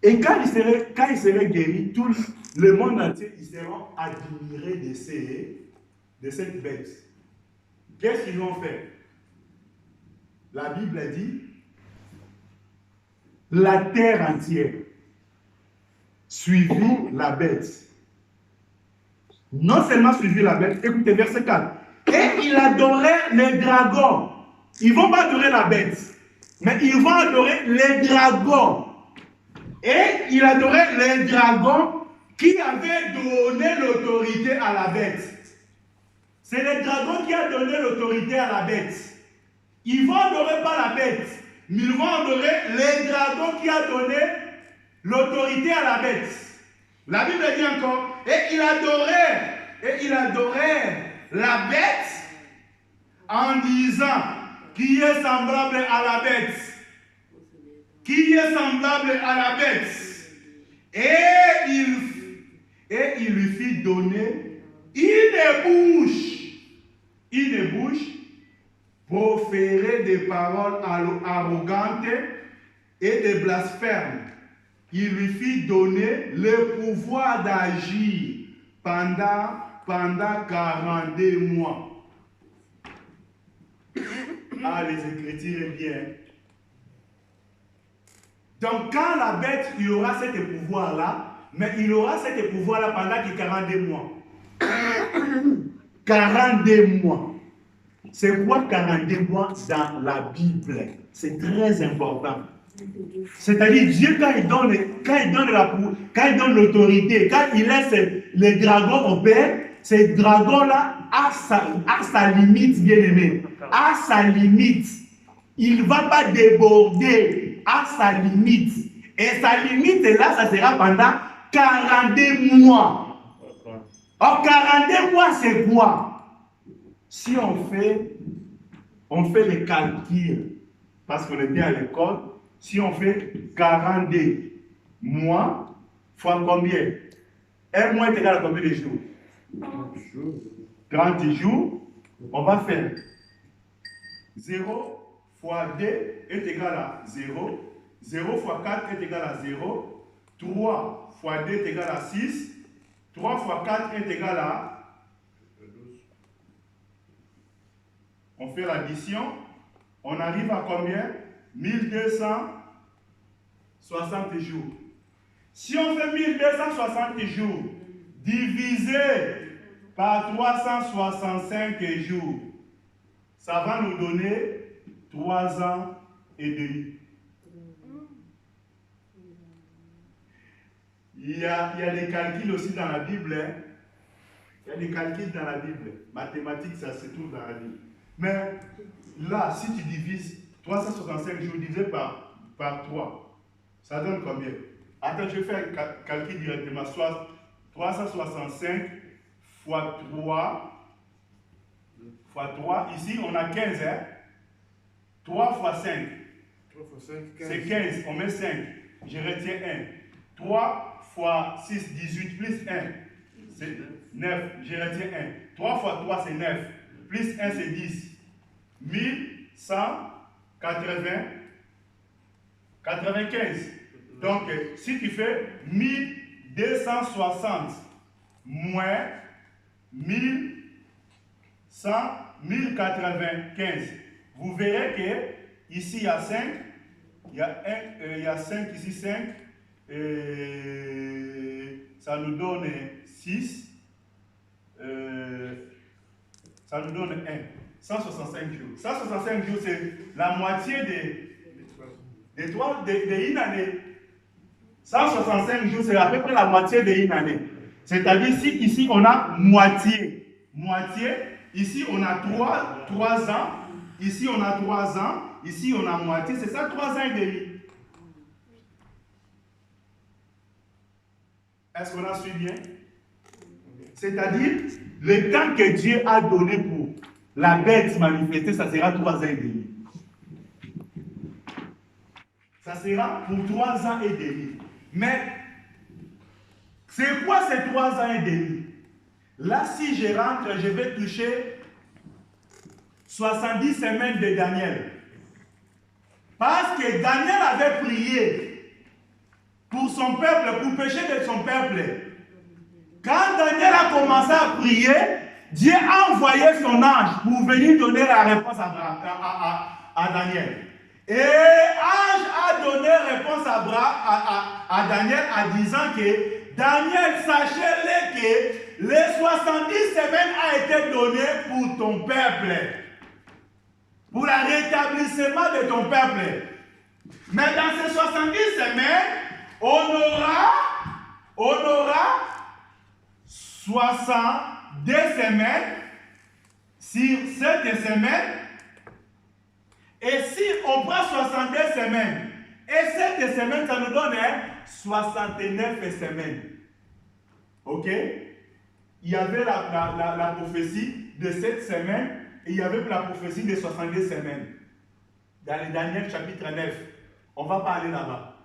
S1: Et quand il serait guéri, tout le monde entier, ils seront admirés de cette bête. Qu'est-ce qu'ils vont faire? La Bible dit, la terre entière suivit la bête. Non seulement suivit la bête, écoutez, verset 4. Et il adorait les dragons. Ils ne vont pas adorer la bête, mais ils vont adorer les dragons. Et il adorait les dragons qui avaient donné l'autorité à la bête. C'est les dragons qui ont donné l'autorité à la bête. Ils ne vont adorer pas la bête, mais ils vont adorer les dragons qui ont donné l'autorité à la bête. La Bible dit encore, et il adorait la bête en disant, qui est semblable à la bête? Qui est semblable à la bête? Et il lui fit donner une bouche, proférer des paroles arrogantes et des blasphèmes. Il lui fit donner le pouvoir d'agir pendant 42 mois. Ah, les Écritures est bien. Donc, quand la bête, il aura ce pouvoir-là, mais il aura ce pouvoir-là pendant 42 mois. 42 mois. C'est quoi 42 mois dans la Bible? C'est très important. C'est-à-dire, Dieu, quand il donne l'autorité, quand il laisse les dragons opérer, ces dragons-là, à sa limite, bien aimé, à sa limite, il ne va pas déborder à sa limite. Et sa limite, là, ça sera pendant 42 mois. Or, 42 mois, c'est quoi? Si on fait les calculs, parce qu'on est bien à l'école, si on fait 42 mois, fois combien? Un mois est égal à combien de jours? 30 jours. On va faire 0 fois 2 est égal à 0. 0 fois 4 est égal à 0. 3 fois 2 est égal à 6. 3 fois 4 est égal à 12. On fait l'addition. On arrive à combien? 1260 jours. Si on fait 1260 jours divisé par 365 jours, ça va nous donner 3 ans et demi. Il y a des calculs aussi dans la Bible. Hein? Il y a des calculs dans la Bible. Mathématiques, ça se trouve dans la Bible. Mais là, si tu divises 365 jours divisé par 3, ça donne combien? Attends, je fais un calcul directement. Soit 365 fois 3. Ici, on a 15. Hein? 3 fois 5.
S2: 3 fois 5, 15.
S1: C'est 15. On met 5. Je retiens 1. 3 fois 6, 18, plus 1. C'est 9. Je retiens 1. 3 fois 3, c'est 9. Plus 1, c'est 10. 1195. Donc, si tu fais 1260 moins 1095, vous verrez que ici il y a 5, il y a 5, ici 5, ça nous donne 6, ça nous donne 1. 165 jours. 165 jours, c'est la moitié d'une année. 165 jours, c'est à peu près la moitié d'une année. C'est-à-dire, si ici on a moitié, ici on a 3 ans, ici on a 3 ans, ici on a moitié, c'est ça 3 ans et demi. Est-ce qu'on a su bien? C'est-à-dire, le temps que Dieu a donné pour la bête manifestée, ça sera 3 ans et demi. Ça sera pour 3 ans et demi. Mais, c'est quoi ces 3 ans et demi? Là, si je rentre, je vais toucher 70 semaines de Daniel. Parce que Daniel avait prié pour son peuple, pour pécher de son peuple. Quand Daniel a commencé à prier, Dieu a envoyé son ange pour venir donner la réponse à Daniel. Et l'ange a donné réponse à Daniel en disant que Daniel, sachez-le que les 70 semaines a été donné pour ton peuple. Pour le rétablissement de ton peuple. Mais dans ces 70 semaines, on aura 62 semaines sur 7 semaines. Et si on prend 62 semaines et 7 semaines, ça nous donne 69 semaines. Ok? Il y avait la prophétie de 7 semaines et il y avait la prophétie de 62 semaines. Dans le Daniel chapitre 9. On va parler là-bas.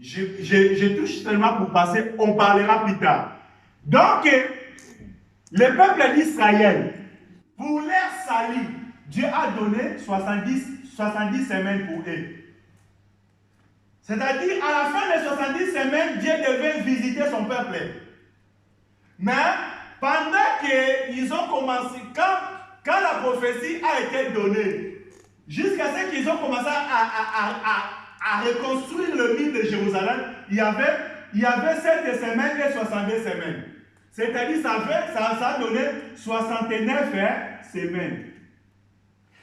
S1: Je touche seulement pour passer, on parlera plus tard. Donc, le peuple d'Israël, pour leur salut, Dieu a donné 70 semaines pour eux. C'est-à-dire, à la fin des 70 semaines, Dieu devait visiter son peuple. Mais, pendant qu'ils ont commencé, quand la prophétie a été donnée, jusqu'à ce qu'ils ont commencé à reconstruire le mur de Jérusalem, il y avait 7 semaines et 62 semaines. C'est-à-dire, ça a donné 69 semaines.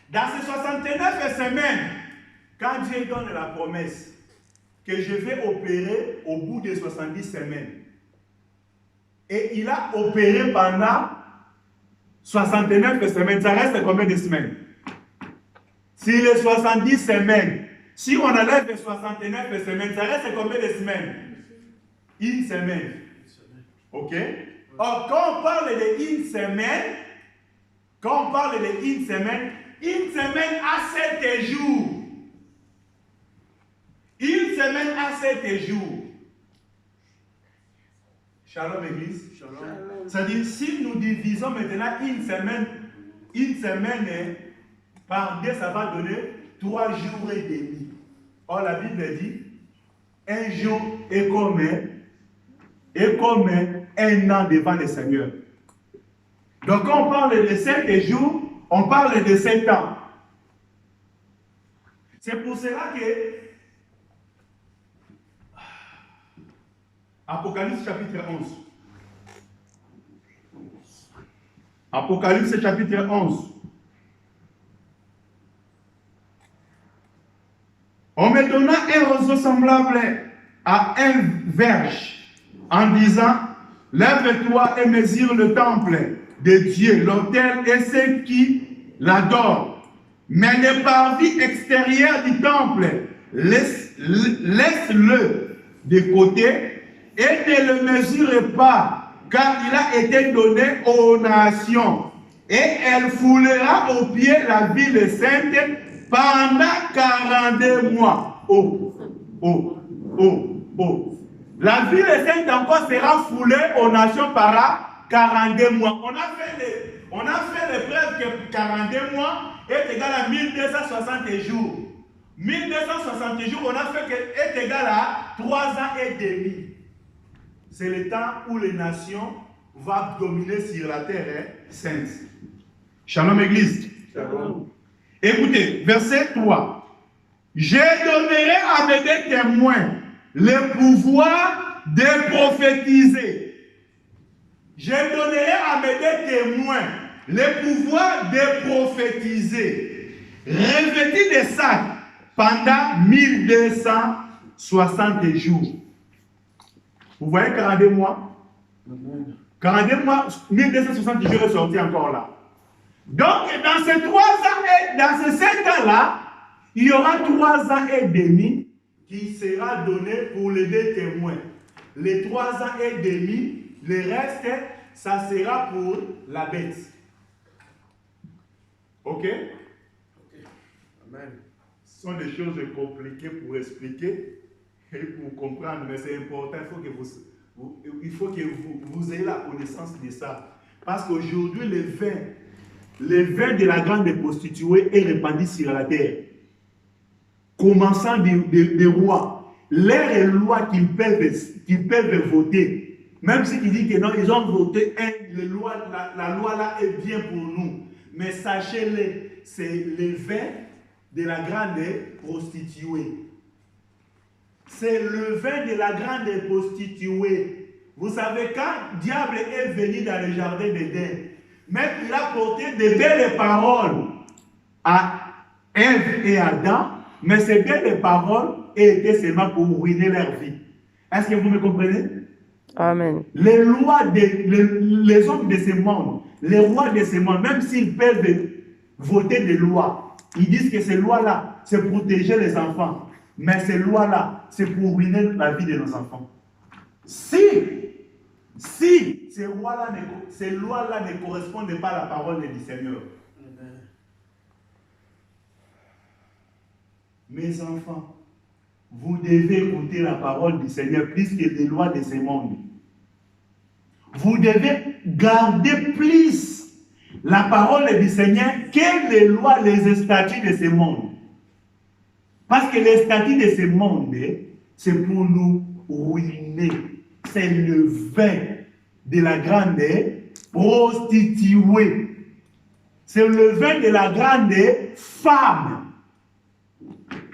S1: Dans ces 69 semaines, quand Dieu donne la promesse que je vais opérer au bout des 70 semaines, et il a opéré pendant 69 semaines, ça reste combien de semaines? Si les 70 semaines, si on enlève les 69 semaines, ça reste combien de semaines? Une semaine. Ok? Or, quand on parle de une semaine, une semaine a 7 jours. Une semaine a 7 jours. Shalom, Église. Shalom. C'est-à-dire, si nous divisons maintenant une semaine par 2, ça va donner 3 jours et demi. Or, la Bible dit, un jour est comme un an devant le Seigneur. Donc, quand on parle de 7 jours, on parle de 7 ans. C'est pour cela que Apocalypse chapitre 11. Apocalypse chapitre 11. On me donna un roseau semblable à un verge en disant, lève-toi et mesure le temple de Dieu, l'autel et ceux qui l'adorent. Mais les parvis extérieurs du temple, laisse-le de côté et ne le mesure pas, car il a été donné aux nations. Et elle foulera aux pieds la ville sainte pendant 42 mois. La ville sainte encore sera foulée aux nations par 42 mois. On a fait l'épreuve que 42 mois est égal à 1260 jours. 1260 jours, on a fait que est égal à 3 ans et demi. C'est le temps où les nations vont dominer sur la terre sainte. Shalom Église. Shalom. Écoutez, verset 3. Je donnerai à mes deux témoins le pouvoir de prophétiser. Je donnerai à mes deux témoins le pouvoir de prophétiser. Revêtis de sacs pendant 1260 jours. Vous voyez 42 mois? 42 mois, 1260 jours est sorti encore là. Donc, dans ces 3 ans et dans ces 7 ans-là, il y aura 3 ans et demi qui sera donné pour les deux témoins. Les 3 ans et demi, le reste, ça sera pour la bête. Ok? Amen. Ce sont des choses compliquées pour expliquer et pour comprendre, mais c'est important. Il faut que vous ayez la connaissance de ça. Parce qu'aujourd'hui, le vin de la grande prostituée est répandu sur la terre. Commençant des rois, leurs lois qu'ils peuvent voter. Même si ils disent que non, ils ont voté la loi là est bien pour nous. Mais sachez-le, c'est le vin de la grande prostituée. C'est le vin de la grande prostituée. Vous savez, quand diable est venu dans le jardin d'Éden, même il a porté de belles paroles à Ève et Adam, mais ces belles paroles étaient seulement pour ruiner leur vie. Est-ce que vous me comprenez?
S2: Amen.
S1: Les lois, les hommes de ce monde, les rois de ce monde, même s'ils peuvent voter des lois, ils disent que ces lois-là, c'est pour protéger les enfants. Mais ces lois-là, c'est pour ruiner la vie de nos enfants. Si ces lois-là ne correspondent pas à la parole du Seigneur, mes enfants, vous devez écouter la parole du Seigneur plus que les lois de ce monde. Vous devez garder plus la parole du Seigneur que les lois, les statuts de ce monde. Parce que les statuts de ce monde, c'est pour nous ruiner. C'est le vin de la grande prostituée. C'est le vin de la grande femme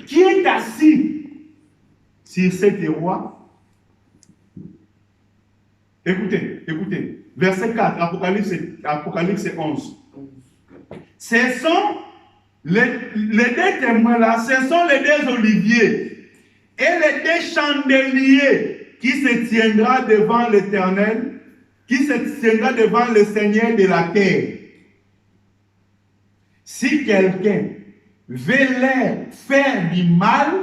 S1: qui est assis sur cette roi. Écoutez, verset 4, Apocalypse 11. Ce sont les deux témoins là, ce sont les deux oliviers et les deux chandeliers qui se tiendra devant l'Éternel, qui se tiendra devant le Seigneur de la terre. Si quelqu'un veut leur faire du mal,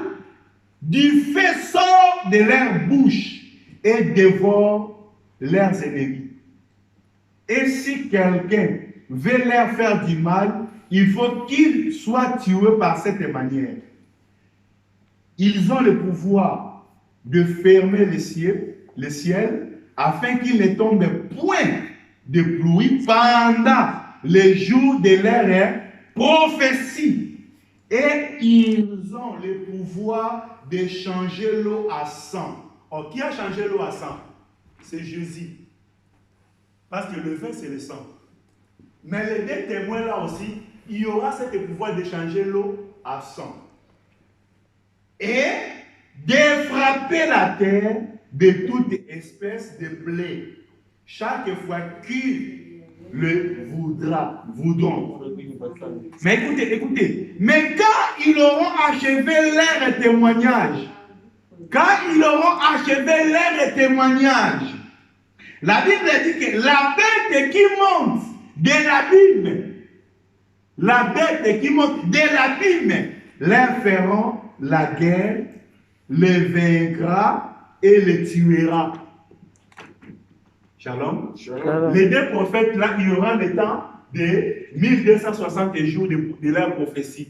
S1: du feu sort de leur bouche et dévore leurs ennemis. Et si quelqu'un veut leur faire du mal, il faut qu'ils soient tués par cette manière. Ils ont le pouvoir de fermer le ciel afin qu'il ne tombe point de pluie pendant les jours de leur prophétie. Et ils ont le pouvoir de changer l'eau à sang. Or, qui a changé l'eau à sang? C'est Jésus. Parce que le vin, c'est le sang. Mais les deux témoins là aussi, il y aura ce pouvoir de changer l'eau à sang. Et de frapper la terre de toute espèce de plaie. Chaque fois qu'ils le voudront. Mais écoutez. Mais quand ils auront achevé leur témoignage, la Bible dit que la bête qui monte de l'abîme, leur feront la guerre, les vaincra et les tuera. Shalom. Les deux prophètes là, il y aura le temps de 1260 jours de leur prophétie.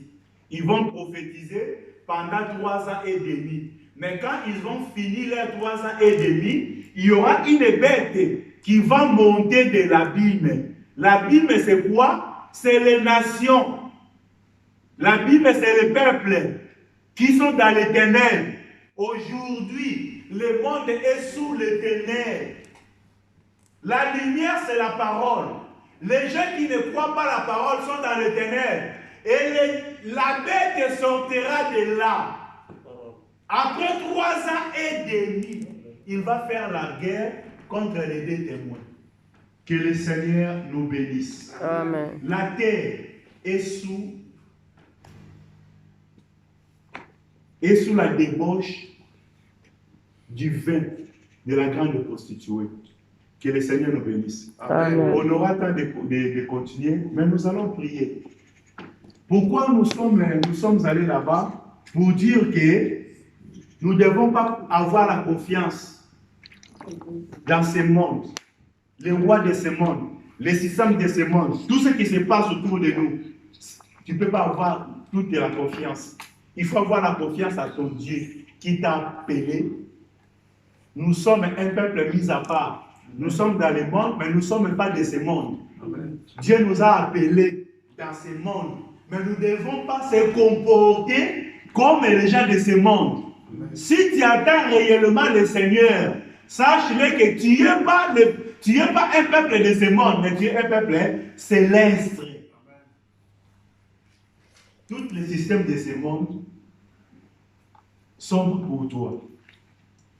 S1: Ils vont prophétiser pendant 3 ans et demi. Mais quand ils vont finir leurs 3 ans et demi, il y aura une bête qui va monter de l'abîme. L'abîme, c'est quoi? C'est les nations. L'abîme, c'est les peuples qui sont dans les ténèbres. Aujourd'hui, le monde est sous les ténèbres. La lumière, c'est la parole. Les gens qui ne croient pas la parole sont dans les ténèbres. Et la bête sortira de là. Après 3 ans et demi, il va faire la guerre contre les deux témoins. Que le Seigneur nous bénisse.
S2: Amen.
S1: La terre est sous la débauche du vin de la grande prostituée. Que le Seigneur nous bénisse.
S2: Amen.
S1: On aura temps de continuer, mais nous allons prier. Pourquoi nous sommes allés là-bas? Pour dire que nous ne devons pas avoir la confiance dans ce monde, les rois de ce monde, les systèmes de ce monde, tout ce qui se passe autour de nous. Tu ne peux pas avoir toute la confiance. Il faut avoir la confiance à ton Dieu qui t'a appelé. Nous sommes un peuple mis à part. Nous sommes dans le monde, mais nous ne sommes pas de ce monde. Amen. Dieu nous a appelés dans ce monde. Mais nous ne devons pas se comporter comme les gens de ce monde. Amen. Si tu attends réellement le Seigneur, sache-le que tu n'es pas un peuple de ce monde, mais tu es un peuple céleste. Amen. Tous les systèmes de ce monde sont pour toi.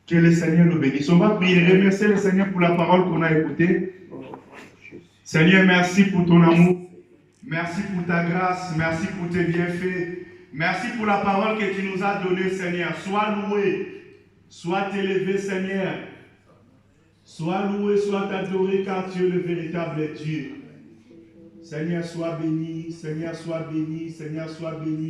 S1: Que le Seigneur nous bénisse. On va prier, remercier le Seigneur pour la parole qu'on a écoutée. Seigneur, merci pour ton amour. Merci pour ta grâce. Merci pour tes bienfaits. Merci pour la parole que tu nous as donnée, Seigneur. Sois loué. Sois élevé, Seigneur. Sois loué, sois adoré, car tu es le véritable Dieu. Seigneur, sois béni. Seigneur, sois béni. Seigneur, sois béni.